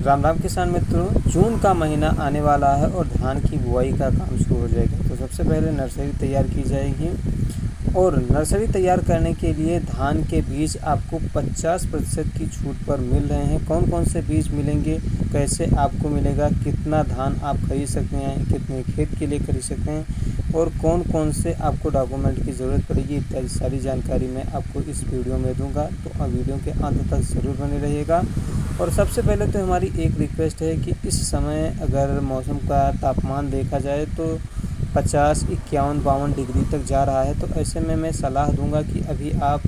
राम राम किसान मित्रों, जून का महीना आने वाला है और धान की बुआई का काम शुरू हो जाएगा। तो सबसे पहले नर्सरी तैयार की जाएगी और नर्सरी तैयार करने के लिए धान के बीज आपको 50% की छूट पर मिल रहे हैं। कौन कौन से बीज मिलेंगे, कैसे आपको मिलेगा, कितना धान आप खरीद सकते हैं, कितने खेत के लिए खरीद सकते हैं और कौन कौन से आपको डॉक्यूमेंट की ज़रूरत पड़ेगी, इत्यादि सारी जानकारी मैं आपको इस वीडियो में दूंगा। तो वीडियो के अंत तक ज़रूर बने रहिएगा। और सबसे पहले तो हमारी एक रिक्वेस्ट है कि इस समय अगर मौसम का तापमान देखा जाए तो 50, 51, 52 डिग्री तक जा रहा है। तो ऐसे में मैं सलाह दूंगा कि अभी आप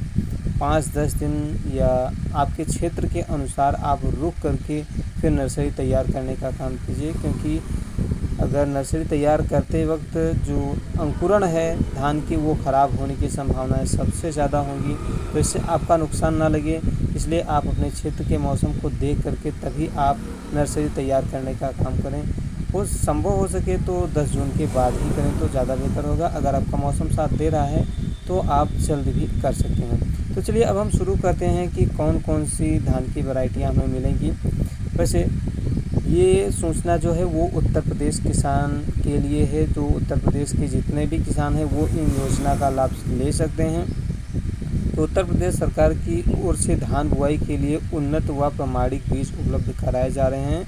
5-10 दिन या आपके क्षेत्र के अनुसार आप रुक करके फिर नर्सरी तैयार करने का काम कीजिए, क्योंकि अगर नर्सरी तैयार करते वक्त जो अंकुरण है धान की वो ख़राब होने की संभावनाएं सबसे ज़्यादा होंगी। तो इससे आपका नुकसान ना लगे, इसलिए आप अपने क्षेत्र के मौसम को देख करके तभी आप नर्सरी तैयार करने का काम करें। वो संभव हो सके तो 10 जून के बाद ही करें तो ज़्यादा बेहतर होगा। अगर आपका मौसम साथ दे रहा है तो आप जल्द भी कर सकते हैं। तो चलिए अब हम शुरू करते हैं कि कौन कौन सी धान की वैरायटियाँ हमें मिलेंगी। वैसे ये सूचना जो है वो उत्तर प्रदेश किसान के लिए है। तो उत्तर प्रदेश के जितने भी किसान हैं वो इन योजना का लाभ ले सकते हैं। तो उत्तर प्रदेश सरकार की ओर से धान बुआई के लिए उन्नत व प्रमाणित बीज उपलब्ध कराए जा रहे हैं,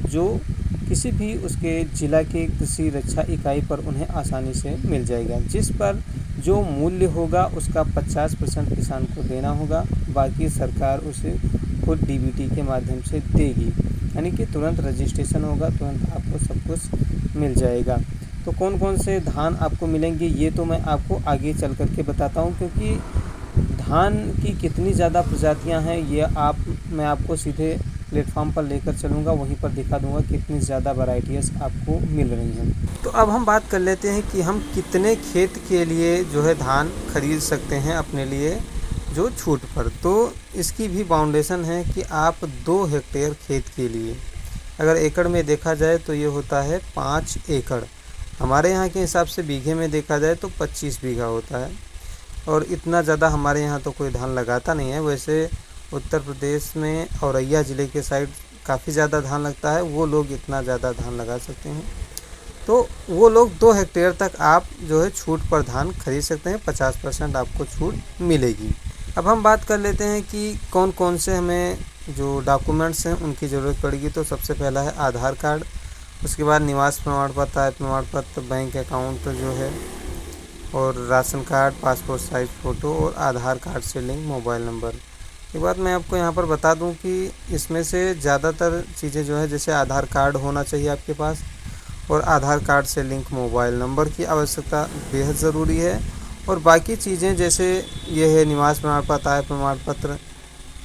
जो किसी भी उसके जिला के कृषि रक्षा इकाई पर उन्हें आसानी से मिल जाएगा। जिस पर जो मूल्य होगा उसका 50% किसान को देना होगा, बाकी सरकार उसे खुद डीबीटी के माध्यम से देगी, यानी कि तुरंत रजिस्ट्रेशन होगा, तुरंत आपको सब कुछ मिल जाएगा। तो कौन कौन से धान आपको मिलेंगे ये तो मैं आपको आगे चल कर के बताता हूँ, क्योंकि धान की कितनी ज़्यादा प्रजातियाँ हैं ये मैं आपको सीधे प्लेटफॉर्म पर लेकर चलूँगा, वहीं पर दिखा दूँगा कितनी ज़्यादा वैरायटीज़ आपको मिल रही हैं। तो अब हम बात कर लेते हैं कि हम कितने खेत के लिए जो है धान खरीद सकते हैं अपने लिए जो छूट पर। तो इसकी भी बाउंडेशन है कि आप 2 हेक्टेयर खेत के लिए, अगर एकड़ में देखा जाए तो ये होता है 5 एकड़। हमारे यहाँ के हिसाब से बीघे में देखा जाए तो 25 बीघा होता है। और इतना ज़्यादा हमारे यहाँ तो कोई धान लगाता नहीं है। वैसे उत्तर प्रदेश में औरैया ज़िले के साइड काफ़ी ज़्यादा धान लगता है, वो लोग इतना ज़्यादा धान लगा सकते हैं। तो वो लोग 2 हेक्टेयर तक आप जो है छूट पर धान खरीद सकते हैं, 50% आपको छूट मिलेगी। अब हम बात कर लेते हैं कि कौन कौन से हमें जो डॉक्यूमेंट्स हैं उनकी ज़रूरत पड़ेगी। तो सबसे पहला है आधार कार्ड, उसके बाद निवास प्रमाण पत्र, आय प्रमाण पत्र, बैंक अकाउंट जो है, और ration card, passport size photo और आधार कार्ड से लिंक मोबाइल नंबर। एक बात मैं आपको यहाँ पर बता दूँ कि इसमें से ज़्यादातर चीज़ें जो है, जैसे आधार कार्ड होना चाहिए आपके पास और आधार कार्ड से लिंक मोबाइल नंबर की आवश्यकता बेहद ज़रूरी है। और बाकी चीज़ें जैसे ये है निवास प्रमाण पत्र, आय प्रमाण पत्र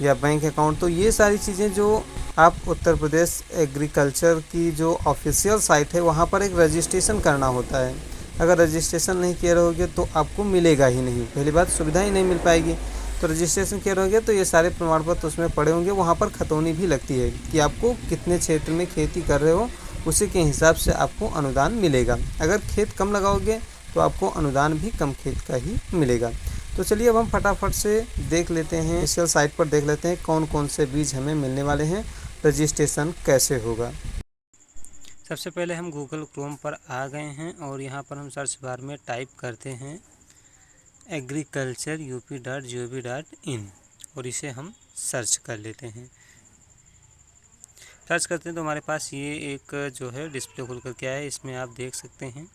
या बैंक अकाउंट, तो ये सारी चीज़ें जो आप उत्तर प्रदेश एग्रीकल्चर की जो ऑफिशियल साइट है वहाँ पर एक रजिस्ट्रेशन करना होता है। अगर रजिस्ट्रेशन नहीं किए रहोगे तो आपको मिलेगा ही नहीं, पहली बात सुविधा ही नहीं मिल पाएगी। तो रजिस्ट्रेशन किए रहोगे तो ये सारे प्रमाण पत्र उसमें पड़े होंगे। वहाँ पर खतौनी भी लगती है कि आपको कितने क्षेत्र में खेती कर रहे हो, उसी के हिसाब से आपको अनुदान मिलेगा। अगर खेत कम लगाओगे तो आपको अनुदान भी कम खेत का ही मिलेगा। तो चलिए अब हम फटाफट से देख लेते हैं, ऑफिशियल साइट पर देख लेते हैं कौन कौन से बीज हमें मिलने वाले हैं, रजिस्ट्रेशन कैसे होगा। सबसे पहले हम गूगल क्रोम पर आ गए हैं और यहाँ पर हम सर्च बार में टाइप करते हैं agriculture.up.gov.in और इसे हम सर्च कर लेते हैं। सर्च करते हैं तो हमारे पास ये एक जो है डिस्प्ले खुल कर के आया है। इसमें आप देख सकते हैं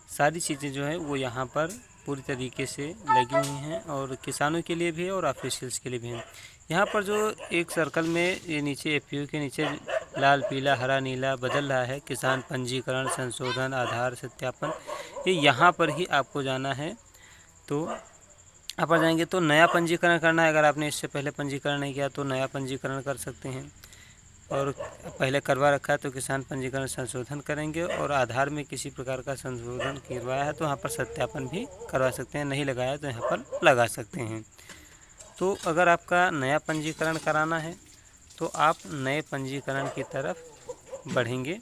सारी चीज़ें जो है वो यहाँ पर पूरी तरीके से लगी हुई हैं और किसानों के लिए भी है और ऑफिशियल्स के लिए भी है। यहाँ पर जो एक सर्कल में ये नीचे एफपीओ के नीचे लाल, पीला, हरा, नीला बदल रहा है, किसान पंजीकरण, संशोधन, आधार सत्यापन, ये यहाँ पर ही आपको जाना है। तो आप पर जाएंगे तो नया पंजीकरण करना है। अगर आपने इससे पहले पंजीकरण नहीं किया तो नया पंजीकरण कर सकते हैं, और पहले करवा रखा है तो किसान पंजीकरण संशोधन करेंगे, और आधार में किसी प्रकार का संशोधन करवाया है तो यहाँ पर सत्यापन भी करवा सकते हैं, नहीं लगाया तो यहाँ पर लगा सकते हैं। तो अगर आपका नया पंजीकरण कराना है तो आप नए पंजीकरण की तरफ बढ़ेंगे,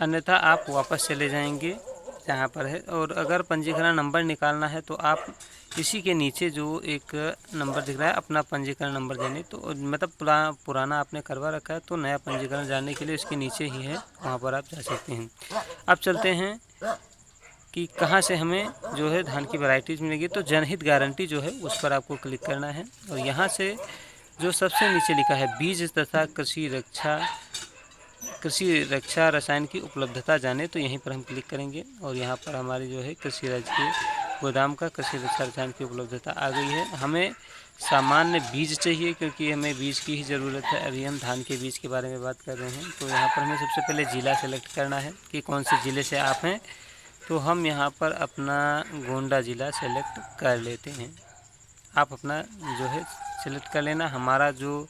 अन्यथा आप वापस चले जाएंगे जहाँ पर है। और अगर पंजीकरण नंबर निकालना है तो आप इसी के नीचे जो एक नंबर दिख रहा है अपना पंजीकरण नंबर देने, तो मतलब पुराना आपने करवा रखा है तो नया पंजीकरण जानने के लिए इसके नीचे ही है, वहाँ पर आप जा सकते हैं। अब चलते हैं कि कहाँ से हमें जो है धान की वैरायटीज़ मिलेगी। तो जनहित गारंटी जो है उस पर आपको क्लिक करना है और यहाँ से जो सबसे नीचे लिखा है बीज तथा कृषि रक्षा रसायन की उपलब्धता जाने, तो यहीं पर हम क्लिक करेंगे और यहाँ पर हमारी जो है कृषि राज्य के गोदाम का कृषि रक्षा रसायन की उपलब्धता आ गई है। हमें सामान्य बीज चाहिए क्योंकि हमें बीज की ही ज़रूरत है। अभी हम धान के बीज के बारे में बात कर रहे हैं। तो यहाँ पर हमें सबसे पहले ज़िला सेलेक्ट करना है कि कौन से ज़िले से आप हैं। तो हम यहाँ पर अपना गोंडा ज़िला सेलेक्ट कर लेते हैं। आप अपना जो है सेलेक्ट कर लेना। हमारा जो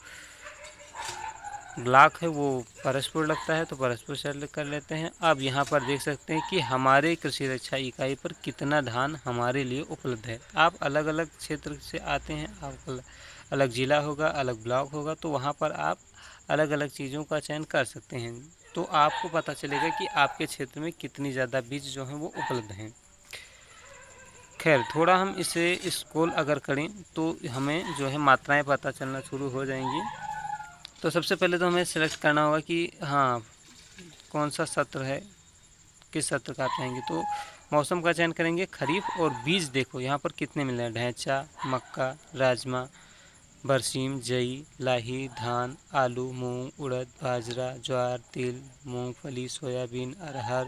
ब्लॉक है वो परसपुर लगता है तो परसपुर सेलेक्ट कर लेते हैं। अब यहाँ पर देख सकते हैं कि हमारे कृषि रक्षा इकाई पर कितना धान हमारे लिए उपलब्ध है। आप अलग अलग क्षेत्र से आते हैं, आप अलग ज़िला होगा, अलग ब्लॉक होगा, तो वहाँ पर आप अलग अलग चीज़ों का चयन कर सकते हैं। तो आपको पता चलेगा कि आपके क्षेत्र में कितनी ज़्यादा बीज जो हैं वो उपलब्ध हैं। खैर थोड़ा हम इसे स्क्रॉल अगर करें तो हमें जो है मात्राएं पता चलना शुरू हो जाएंगी। तो सबसे पहले तो हमें सेलेक्ट करना होगा कि हाँ कौन सा सत्र है, किस सत्र का आप चाहेंगे। तो मौसम का चयन करेंगे खरीफ, और बीज देखो यहाँ पर कितने मिल रहे हैं, ढैंचा, मक्का, राजमा, बरसीम, जई, लाही, धान, आलू, मूंग, उड़द, बाजरा, ज्वार, तिल, मूंगफली, सोयाबीन, अरहर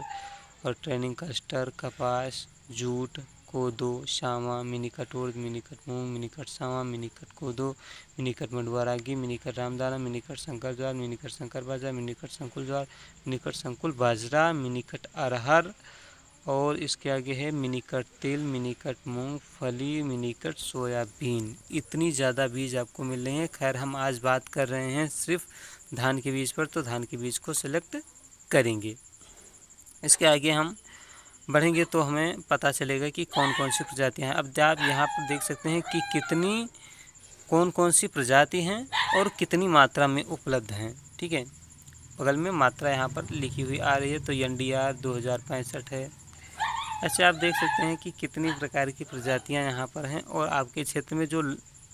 और ट्रेनिंग कस्टर, कपास, जूट, कोदो, शामा, मिनीकट उड़द, मिनीकट मूंग, मिनीकट सावा, मिनीकट कोदो, मिनीकट मंडुआ रागी, मिनीकट रामदाना, मिनीकट शंकर ज्वार, मिनीकट शंकर बाजरा, मिनीकट संकुल ज्वार, मिनीकट संकुल बाजरा, मिनीकट अरहर, और इसके आगे है मिनीकट तिल, मिनीकट मूंगफली, मिनीकट सोयाबीन। इतनी ज़्यादा बीज आपको मिल रहे हैं। खैर हम आज बात कर रहे हैं सिर्फ धान के बीज पर, तो धान के बीज को सिलेक्ट करेंगे। इसके आगे हम बढ़ेंगे तो हमें पता चलेगा कि कौन कौन सी प्रजातियां हैं। अब आप यहाँ पर देख सकते हैं कि कितनी कौन कौन सी प्रजाति हैं और कितनी मात्रा में उपलब्ध हैं। ठीक है, बगल में मात्रा यहाँ पर लिखी हुई आ रही है। तो NDR 2065 है। अच्छा, आप देख सकते हैं कि कितनी प्रकार की प्रजातियां यहाँ पर हैं और आपके क्षेत्र में जो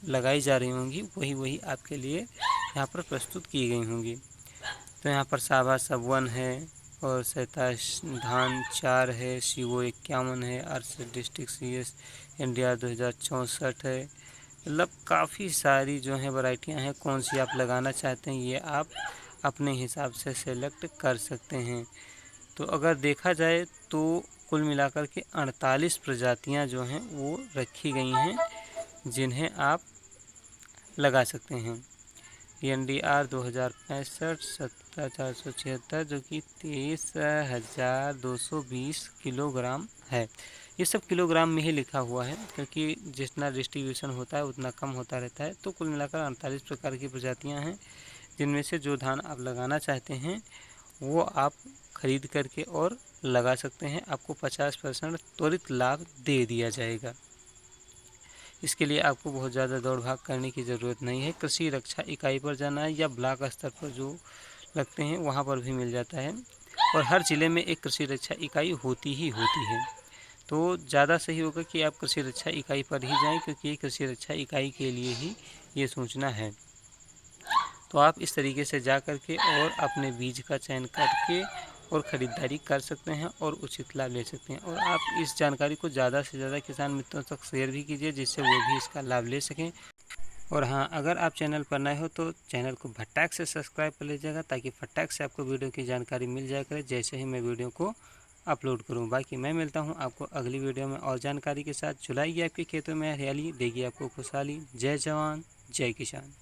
लगाई जा रही होंगी वही आपके लिए यहाँ पर प्रस्तुत की गई होंगी। तो यहाँ पर सावा 51 है और 27 धान 4 है, CO 51 है, 68 डिस्ट्रिक्ट CS NDR 2064 है। मतलब काफ़ी सारी जो है वैरायटियाँ हैं। कौन सी आप लगाना चाहते हैं ये आप अपने हिसाब से सेलेक्ट कर सकते हैं। तो अगर देखा जाए तो कुल मिलाकर के 48 प्रजातियां जो हैं वो रखी गई हैं जिन्हें आप लगा सकते हैं। NDR 2065 17,476 जो कि 23,220 किलोग्राम है। ये सब किलोग्राम में ही लिखा हुआ है क्योंकि जितना डिस्ट्रीब्यूशन होता है उतना कम होता रहता है। तो कुल मिलाकर 48 प्रकार की प्रजातियां हैं जिनमें से जो धान आप लगाना चाहते हैं वो आप खरीद करके और लगा सकते हैं। आपको 50% त्वरित लाभ दे दिया जाएगा। इसके लिए आपको बहुत ज़्यादा दौड़ भाग करने की ज़रूरत नहीं है। कृषि रक्षा इकाई पर जाना है या ब्लॉक स्तर पर जो लगते हैं वहाँ पर भी मिल जाता है और हर ज़िले में एक कृषि रक्षा इकाई होती है। तो ज़्यादा सही होगा कि आप कृषि रक्षा इकाई पर ही जाएं क्योंकि कृषि रक्षा इकाई के लिए ही ये सूचना है। तो आप इस तरीके से जा करके और अपने बीज का चयन करके और ख़रीदारी कर सकते हैं और उचित लाभ ले सकते हैं। और आप इस जानकारी को ज़्यादा से ज़्यादा किसान मित्रों तक शेयर भी कीजिए जिससे वो भी इसका लाभ ले सकें। और हाँ, अगर आप चैनल पर नए हो तो चैनल को फटाक से सब्सक्राइब कर लीजिएगा ताकि फटाक से आपको वीडियो की जानकारी मिल जाया करे जैसे ही मैं वीडियो को अपलोड करूँ। बाकी मैं मिलता हूँ आपको अगली वीडियो में और जानकारी के साथ। जुलाई आपके खेतों में हरियाली देगी आपको खुशहाली। जय जवान जय किसान।